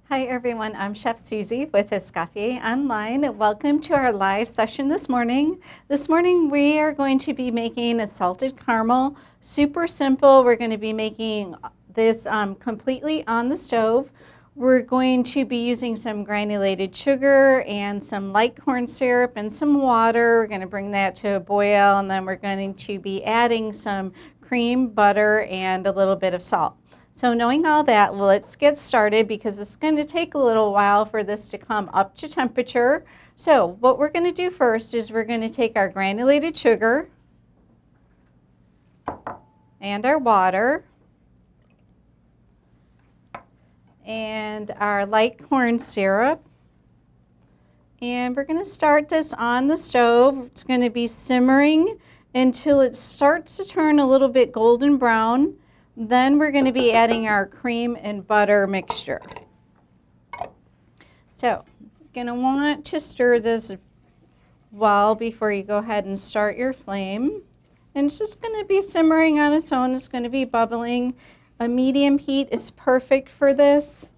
Hi everyone, I'm Chef Susie with Escoffier Online. Welcome to our live session this morning. This morning we are going to be making a salted caramel. Super simple. We're going to be making this completely on the stove. We're going to be using some granulated sugar and some light corn syrup and some water. We're going to bring that to a boil, and then we're going to be adding some cream, butter, and a little bit of salt. So knowing all that, let's get started because it's going to take a little while for this to come up to temperature. So what we're going to do first is we're going to take our granulated sugar and our water and our light corn syrup, and we're going to start this on the stove. It's going to be simmering until it starts to turn a little bit golden brown. Then we're going to be adding our cream and butter mixture. So you're going to want to stir this well before you go ahead and start your flame. And it's just going to be simmering on its own. It's going to be bubbling. A medium heat is perfect for this.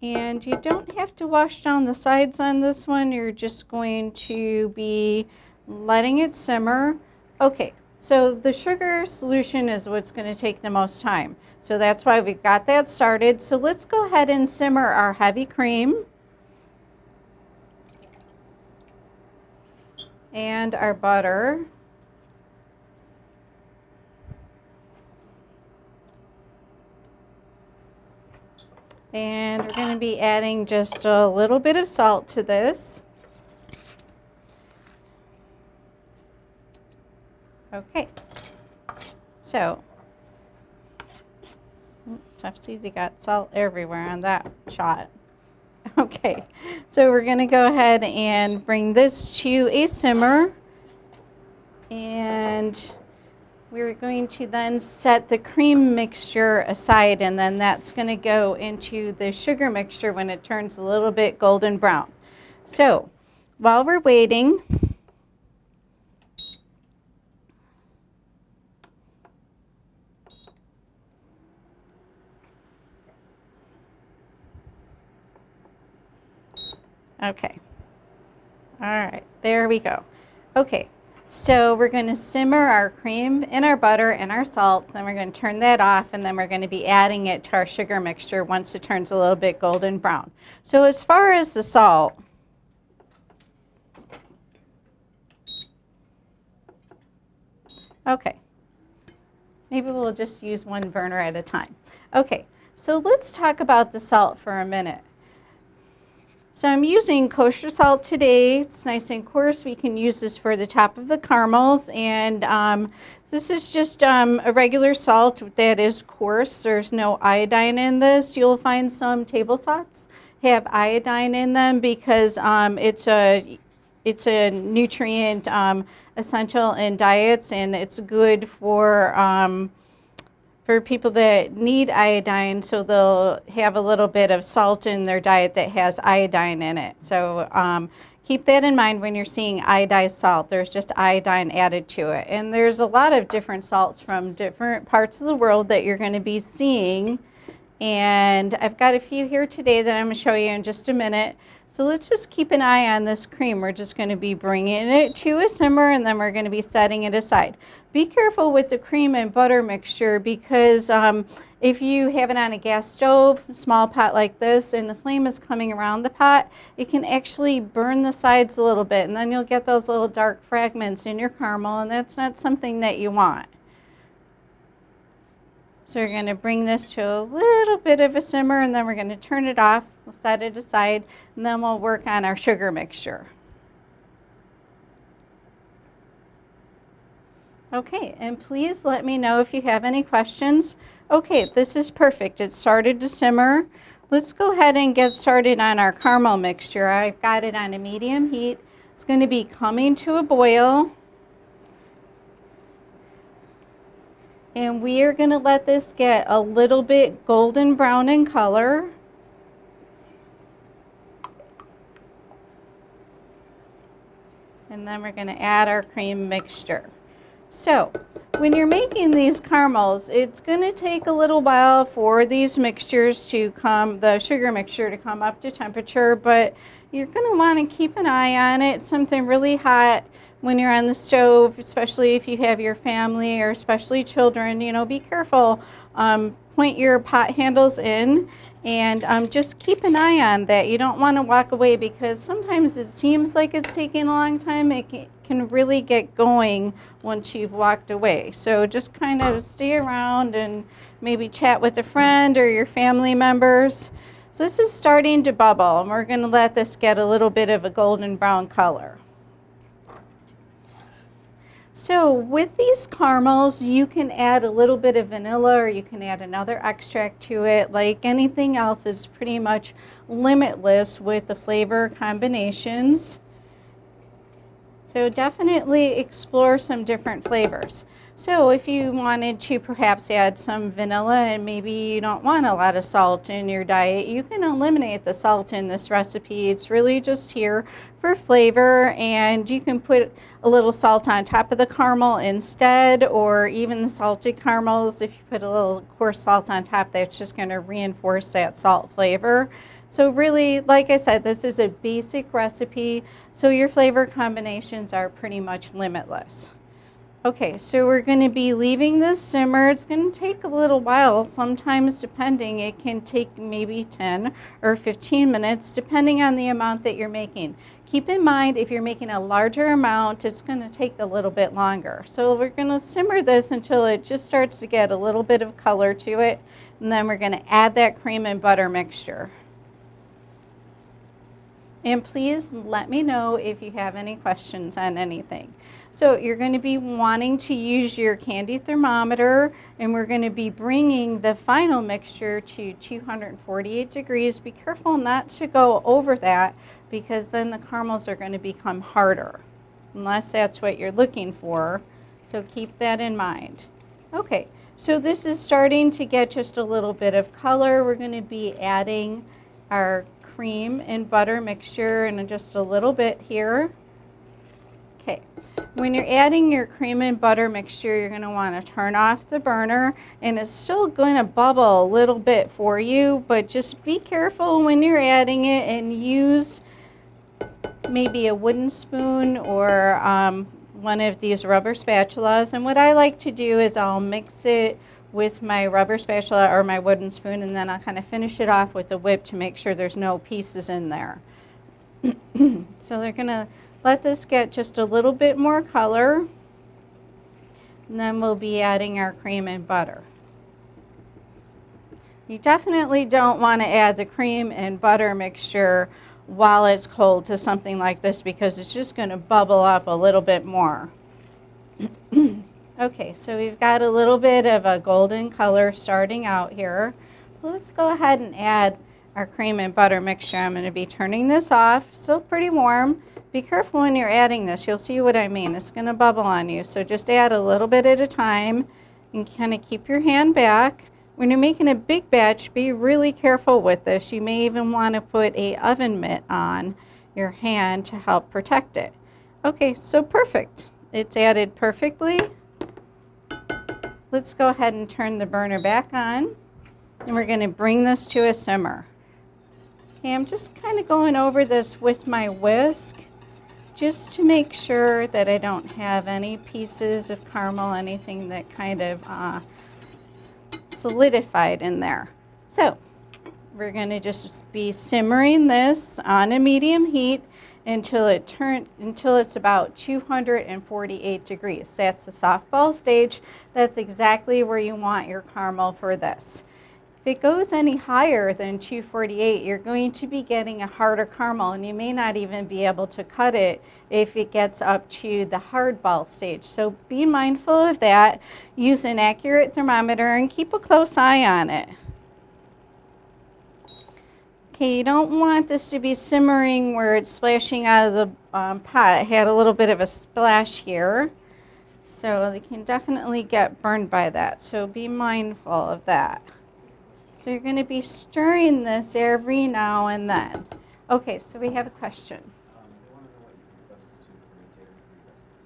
And you don't have to wash down the sides on this one. You're just going to be letting it simmer. Okay. So the sugar solution is what's going to take the most time. So that's why we got that started. So let's go ahead and simmer our heavy cream and our butter. And we're going to be adding just a little bit of salt to this. Okay. So, Susie got salt everywhere on that shot. Okay, so we're going to go ahead and bring this to a simmer. And we're going to then set the cream mixture aside, and then that's going to go into the sugar mixture when it turns a little bit golden brown. So, while we're waiting, okay. All right, there we go. Okay, so we're going to simmer our cream and our butter and our salt. Then we're going to turn that off, and then we're going to be adding it to our sugar mixture once it turns a little bit golden brown. So as far as the salt, okay, maybe we'll just use one burner at a time. Okay, so let's talk about the salt for a minute. So I'm using kosher salt today. It's nice and coarse. We can use this for the top of the caramels. And this is just a regular salt that is coarse. There's no iodine in this. You'll find some table salts have iodine in them because it's a nutrient essential in diets, and it's good for people that need iodine, so they'll have a little bit of salt in their diet that has iodine in it. So keep that in mind when you're seeing iodized salt. There's just iodine added to it. And there's a lot of different salts from different parts of the world that you're going to be seeing. And I've got a few here today that I'm going to show you in just a minute. So let's just keep an eye on this cream. We're just going to be bringing it to a simmer, and then we're going to be setting it aside. Be careful with the cream and butter mixture because if you have it on a gas stove, a small pot like this, and the flame is coming around the pot, it can actually burn the sides a little bit, and then you'll get those little dark fragments in your caramel, and that's not something that you want. So we're going to bring this to a little bit of a simmer, and then we're going to turn it off. We'll set it aside, and then we'll work on our sugar mixture. Okay, and please let me know if you have any questions. Okay, this is perfect. It started to simmer. Let's go ahead and get started on our caramel mixture. I've got it on a medium heat. It's going to be coming to a boil. And we are going to let this get a little bit golden brown in color. And then we're going to add our cream mixture. So when you're making these caramels, it's going to take a little while for these mixtures to come, the sugar mixture to come up to temperature, but you're going to want to keep an eye on it. Something really hot when you're on the stove, especially if you have your family or especially children, you know, be careful. Point your pot handles in and just keep an eye on that. You don't want to walk away because sometimes it seems like it's taking a long time. It can really get going once you've walked away. So just kind of stay around and maybe chat with a friend or your family members. So this is starting to bubble, and we're going to let this get a little bit of a golden brown color. So with these caramels, you can add a little bit of vanilla or you can add another extract to it. Like anything else, it's pretty much limitless with the flavor combinations. So definitely explore some different flavors. So if you wanted to perhaps add some vanilla and maybe you don't want a lot of salt in your diet, you can eliminate the salt in this recipe. It's really just here for flavor, and you can put a little salt on top of the caramel instead, or even the salted caramels. If you put a little coarse salt on top, that's just going to reinforce that salt flavor. So really, like I said, this is a basic recipe, so your flavor combinations are pretty much limitless. Okay, so we're going to be leaving this simmer. It's going to take a little while. Sometimes, depending, it can take maybe 10 or 15 minutes, depending on the amount that you're making. Keep in mind, if you're making a larger amount, it's going to take a little bit longer. So we're going to simmer this until it just starts to get a little bit of color to it, and then we're going to add that cream and butter mixture. And please let me know if you have any questions on anything. So you're going to be wanting to use your candy thermometer, and we're going to be bringing the final mixture to 248 degrees. Be careful not to go over that, because then the caramels are going to become harder, unless that's what you're looking for. So keep that in mind. Okay, so this is starting to get just a little bit of color. We're going to be adding our cream and butter mixture in just a little bit here. Okay, when you're adding your cream and butter mixture, you're going to want to turn off the burner, and it's still going to bubble a little bit for you, but just be careful when you're adding it and use maybe a wooden spoon or one of these rubber spatulas. And what I like to do is I'll mix it with my rubber spatula or my wooden spoon, and then I'll kind of finish it off with a whip to make sure there's no pieces in there. So they're going to let this get just a little bit more color, and then we'll be adding our cream and butter. You definitely don't want to add the cream and butter mixture while it's cold to something like this, because it's just going to bubble up a little bit more. Okay, so we've got a little bit of a golden color starting out here. Let's go ahead and add our cream and butter mixture. I'm going to be turning this off. Still pretty warm. Be careful when you're adding this. You'll see what I mean. It's going to bubble on you. So just add a little bit at a time and kind of keep your hand back. When you're making a big batch, be really careful with this. You may even want to put an oven mitt on your hand to help protect it. Okay, so perfect. It's added perfectly. Let's go ahead and turn the burner back on, and we're going to bring this to a simmer. Okay, I'm just kind of going over this with my whisk just to make sure that I don't have any pieces of caramel, anything that kind of solidified in there. So we're going to just be simmering this on a medium heat until it's about 248 degrees. That's the softball stage. That's exactly where you want your caramel for this. If it goes any higher than 248, you're going to be getting a harder caramel, and you may not even be able to cut it if it gets up to the hard ball stage. So be mindful of that. Use an accurate thermometer and keep a close eye on it. Okay, you don't want this to be simmering where it's splashing out of the pot. I had a little bit of a splash here, so they can definitely get burned by that. So be mindful of that. So you're going to be stirring this every now and then. Okay, so we have a question. They want to know what you can substitute for a dairy-free recipe.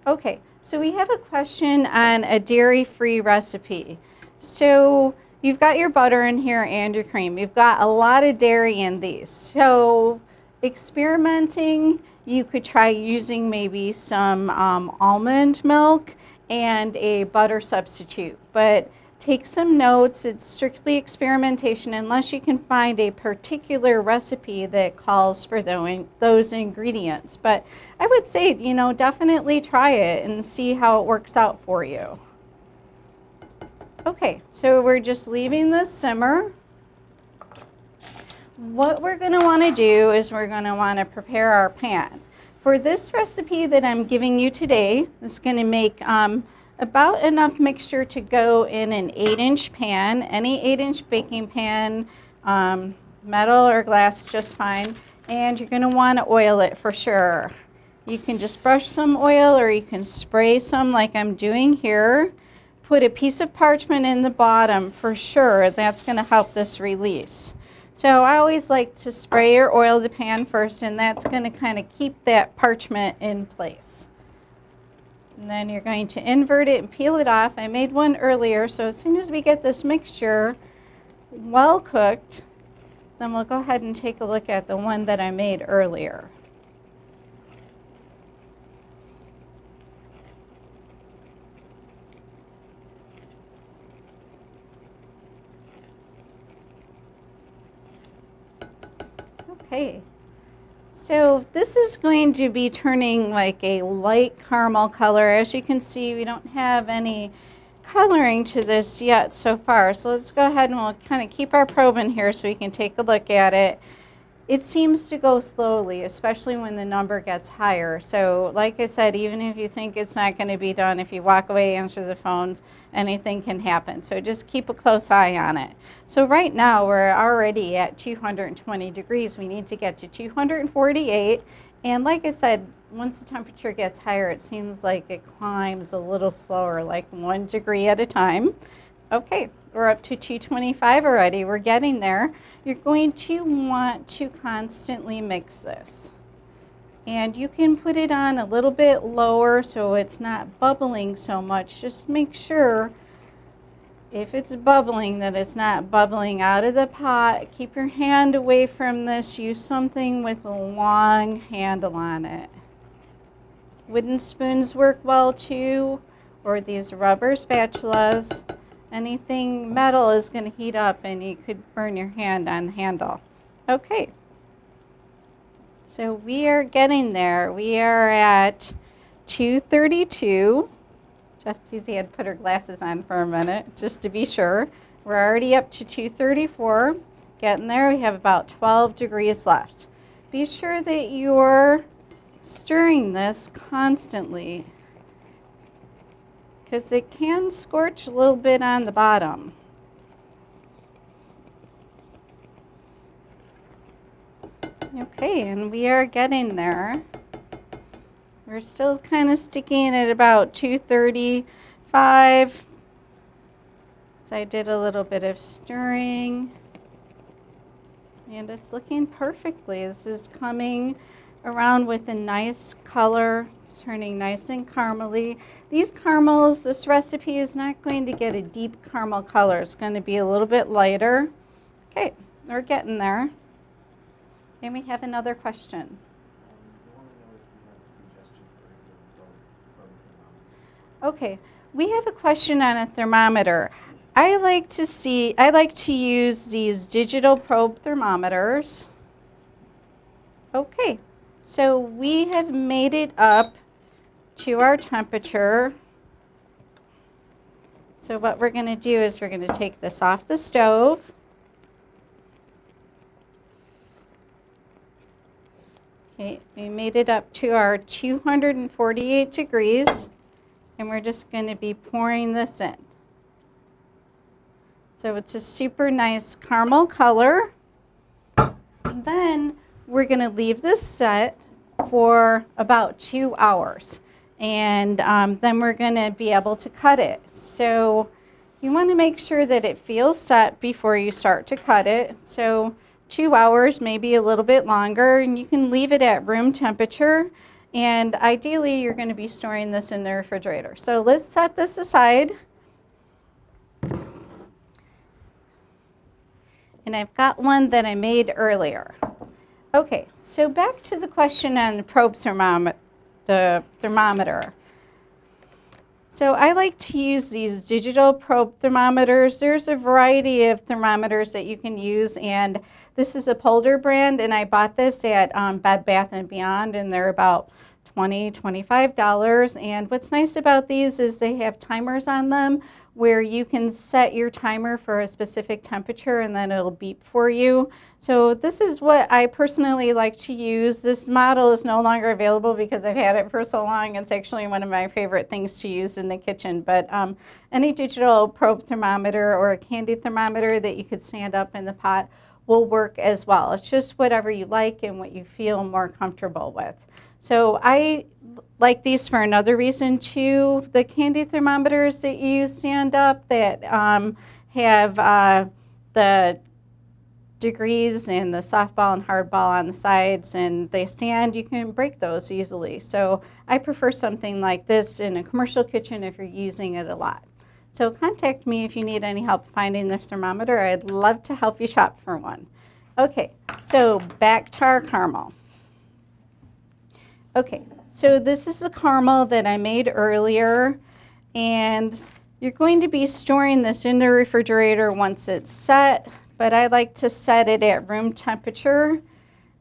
Okay, So we have a question on a dairy-free recipe. So you've got your butter in here and your cream. You've got a lot of dairy in these. So experimenting, you could try using maybe some almond milk and a butter substitute. But take some notes. It's strictly experimentation unless you can find a particular recipe that calls for those ingredients. But I would say, definitely try it and see how it works out for you. Okay, so we're just leaving this simmer. What we're going to want to do is we're going to want to prepare our pan. For this recipe that I'm giving you today, it's going to make about enough mixture to go in an 8-inch pan. Any 8-inch baking pan, metal or glass, just fine. And you're going to want to oil it for sure. You can just brush some oil or you can spray some like I'm doing here. Put a piece of parchment in the bottom for sure. That's going to help this release. So I always like to spray or oil the pan first, and that's going to kind of keep that parchment in place. And then you're going to invert it and peel it off. I made one earlier, so as soon as we get this mixture well cooked, then we'll go ahead and take a look at the one that I made earlier. Okay. So this is going to be turning like a light caramel color. As you can see, we don't have any coloring to this yet so far. So let's go ahead and we'll kind of keep our probe in here so we can take a look at it. It seems to go slowly, especially when the number gets higher. So like I said, even if you think it's not going to be done, if you walk away, answer the phones, anything can happen. So just keep a close eye on it. So right now we're already at 220 degrees. We need to get to 248. And like I said, once the temperature gets higher, it seems like it climbs a little slower, like 1 degree at a time. Okay, we're up to 225 already. We're getting there. You're going to want to constantly mix this. And you can put it on a little bit lower so it's not bubbling so much. Just make sure if it's bubbling that it's not bubbling out of the pot. Keep your hand away from this. Use something with a long handle on it. Wooden spoons work well too, or these rubber spatulas. Anything metal is going to heat up and you could burn your hand on the handle. Okay, so we are getting there. We are at 232. Just Susie had put her glasses on for a minute just to be sure. We're already up to 234. Getting there. We have about 12 degrees left. Be sure that you're stirring this constantly, because it can scorch a little bit on the bottom. Okay, and we are getting there. We're still kind of sticking at about 235. So I did a little bit of stirring. And it's looking perfectly. This is coming around with a nice color. It's turning nice and caramely. These caramels, this recipe is not going to get a deep caramel color. It's going to be a little bit lighter. Okay, we're getting there. And we have another question. Okay, we have a question on a thermometer. I like to use these digital probe thermometers. Okay, so we have made it up to our temperature. So what we're going to do is we're going to take this off the stove. Okay, we made it up to our 248 degrees, and we're just going to be pouring this in. So it's a super nice caramel color. And then we're going to leave this set for about 2 hours. And then we're going to be able to cut it. So you want to make sure that it feels set before you start to cut it. So 2 hours, maybe a little bit longer, and you can leave it at room temperature. And ideally, you're going to be storing this in the refrigerator. So let's set this aside. And I've got one that I made earlier. Okay, so back to the question on the probe thermometer, the thermometer. So I like to use these digital probe thermometers. There's a variety of thermometers that you can use, and this is a Polder brand, and I bought this at Bed Bath & Beyond, and they're about $20, $25. And what's nice about these is they have timers on them where you can set your timer for a specific temperature and then it'll beep for you. So this is what I personally like to use. This model is no longer available because I've had it for so long. It's actually one of my favorite things to use in the kitchen. But any digital probe thermometer or a candy thermometer that you could stand up in the pot will work as well. It's just whatever you like and what you feel more comfortable with. So I like these for another reason too. The candy thermometers that you stand up that have the degrees and the softball and hardball on the sides and they stand, you can break those easily. So I prefer something like this in a commercial kitchen if you're using it a lot. So contact me if you need any help finding this thermometer. I'd love to help you shop for one. Okay, so back to our caramel. Okay, so this is the caramel that I made earlier, and you're going to be storing this in the refrigerator once it's set, but I like to set it at room temperature,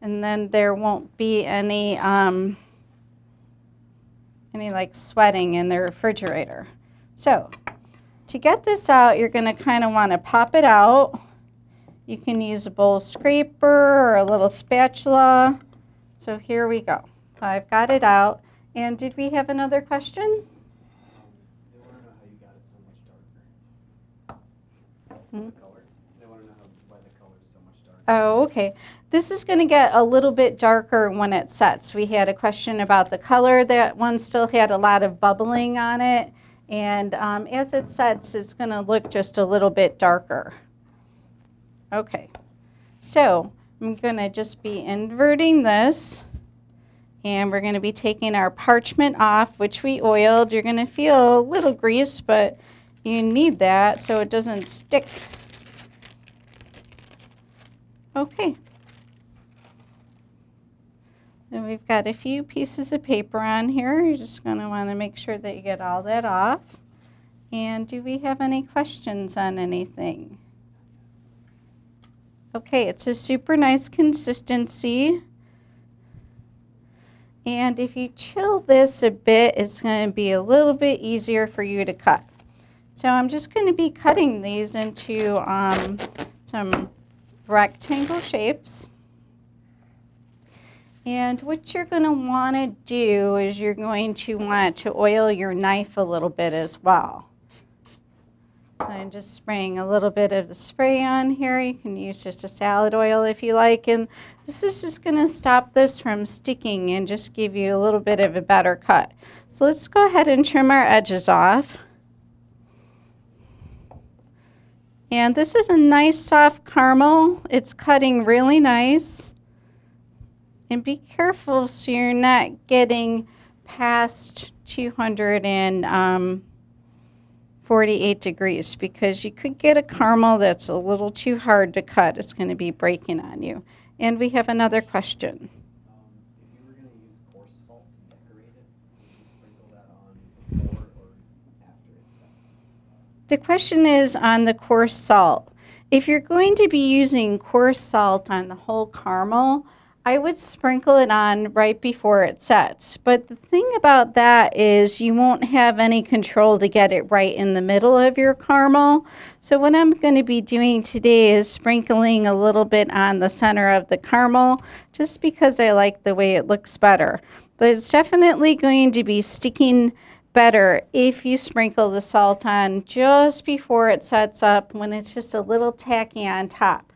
and then there won't be any like sweating in the refrigerator. So to get this out, you're going to kind of want to pop it out. You can use a bowl scraper or a little spatula. So here we go. So I've got it out. And did we have another question? They want to know how you got it so much darker. The color. They want to know why the color is so much darker. Oh, okay. This is going to get a little bit darker when it sets. We had a question about the color. That one still had a lot of bubbling on it. And as it sets, it's going to look just a little bit darker. Okay. So I'm going to just be inverting this. And we're going to be taking our parchment off, which we oiled. You're going to feel a little grease, but you need that so it doesn't stick. Okay. And we've got a few pieces of paper on here. You're just going to want to make sure that you get all that off. And do we have any questions on anything? Okay, it's a super nice consistency. And if you chill this a bit, it's going to be a little bit easier for you to cut. So I'm just going to be cutting these into some rectangle shapes. And what you're going to want to do is you're going to want to oil your knife a little bit as well. So I'm just spraying a little bit of the spray on here. You can use just a salad oil if you like. And this is just going to stop this from sticking and just give you a little bit of a better cut. So let's go ahead and trim our edges off. And this is a nice soft caramel. It's cutting really nice. And be careful so you're not getting past 248 degrees because you could get a caramel that's a little too hard to cut. It's going to be breaking on you. And we have another question. If you were going to use coarse salt to decorate it, would you sprinkle that on before or after it sets? The question is on the coarse salt. If you're going to be using coarse salt on the whole caramel, I would sprinkle it on right before it sets. But the thing about that is you won't have any control to get it right in the middle of your caramel. So what I'm going to be doing today is sprinkling a little bit on the center of the caramel just because I like the way it looks better. But it's definitely going to be sticking better if you sprinkle the salt on just before it sets up when it's just a little tacky on top.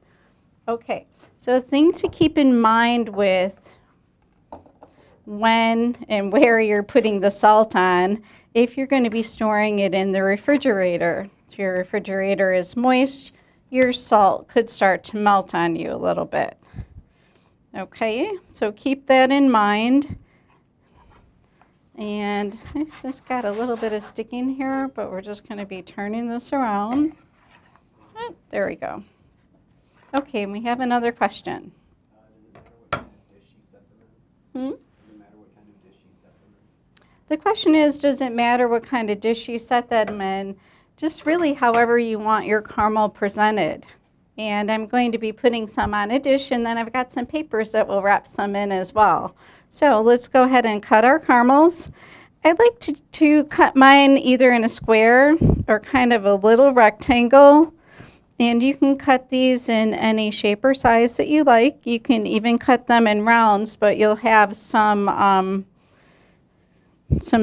Okay. So a thing to keep in mind with when and where you're putting the salt on, if you're going to be storing it in the refrigerator, if your refrigerator is moist, your salt could start to melt on you a little bit. Okay, so keep that in mind. And it's just got a little bit of sticking here, but we're just going to be turning this around. Oh, there we go. Okay, and we have another question. Does it matter what kind of dish you set them in? Hmm? Does it matter what kind of dish you set them in? The question is, does it matter what kind of dish you set them in? Just really however you want your caramel presented. And I'm going to be putting some on a dish, and then I've got some papers that will wrap some in as well. So let's go ahead and cut our caramels. I like to cut mine either in a square or kind of a little rectangle. And you can cut these in any shape or size that you like. You can even cut them in rounds, but you'll have some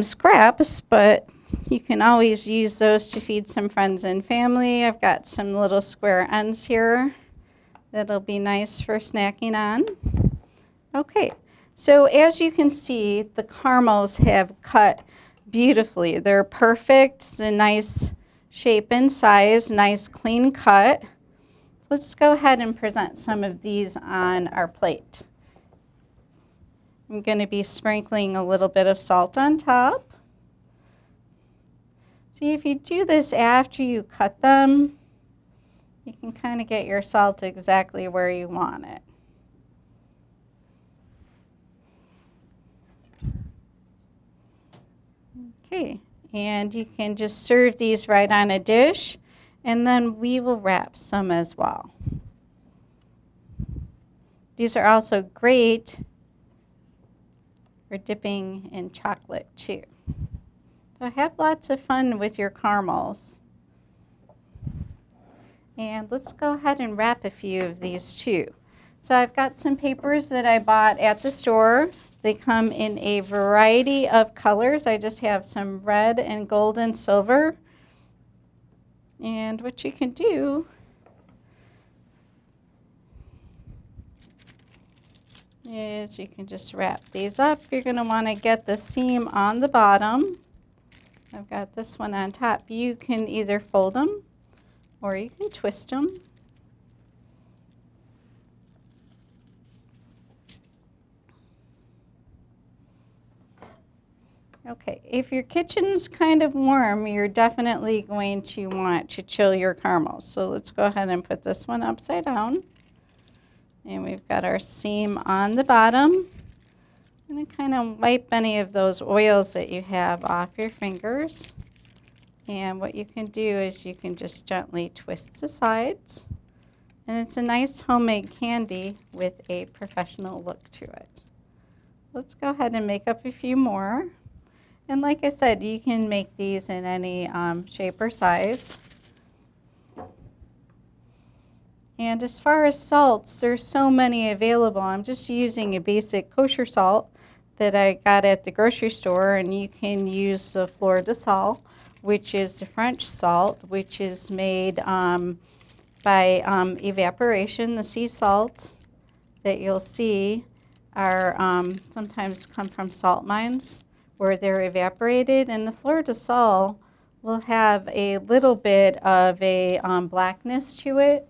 scraps, but you can always use those to feed some friends and family. I've got some little square ends here that'll be nice for snacking on. Okay, so as you can see, the caramels have cut beautifully. They're perfect. It's a nice shape and size, nice clean cut. Let's go ahead and present some of these on our plate. I'm going to be sprinkling a little bit of salt on top. See, if you do this after you cut them, you can kind of get your salt exactly where you want it. Okay, and you can just serve these right on a dish, and then we will wrap some as well. These are also great for dipping in chocolate too. So have lots of fun with your caramels. And let's go ahead and wrap a few of these too. So I've got some papers that I bought at the store. They come in a variety of colors. I just have some red and gold and silver. And what you can do is you can just wrap these up. You're going to want to get the seam on the bottom. I've got this one on top. You can either fold them or you can twist them. Okay, if your kitchen's kind of warm, you're definitely going to want to chill your caramels. So let's go ahead and put this one upside down. And we've got our seam on the bottom. And then kind of wipe any of those oils that you have off your fingers. And what you can do is you can just gently twist the sides. And it's a nice homemade candy with a professional look to it. Let's go ahead and make up a few more. And like I said, you can make these in any shape or size. And as far as salts, there's so many available. I'm just using a basic kosher salt that I got at the grocery store, and you can use the fleur de sal, which is the French salt, which is made by evaporation. The sea salts that you'll see are sometimes come from salt mines where they're evaporated, and the fleur de sal will have a little bit of a blackness to it,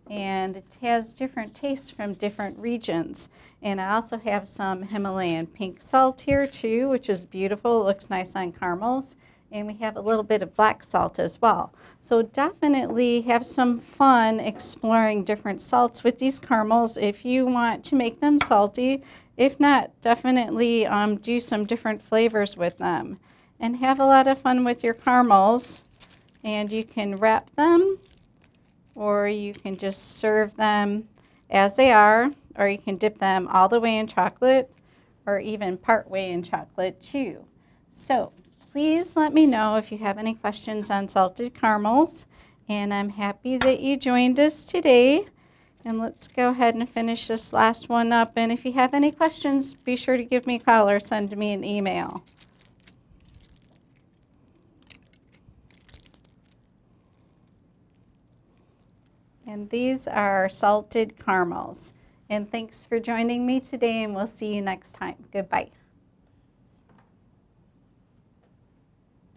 and it has different tastes from different regions. And I also have some Himalayan pink salt here too, which is beautiful. It looks nice on caramels. And we have a little bit of black salt as well. So definitely have some fun exploring different salts with these caramels if you want to make them salty. If not, definitely do some different flavors with them. And have a lot of fun with your caramels. And you can wrap them, or you can just serve them as they are, or you can dip them all the way in chocolate, or even part way in chocolate too. So please let me know if you have any questions on salted caramels, and I'm happy that you joined us today. And let's go ahead and finish this last one up, and if you have any questions, be sure to give me a call or send me an email. And these are salted caramels. And thanks for joining me today, and we'll see you next time. Goodbye.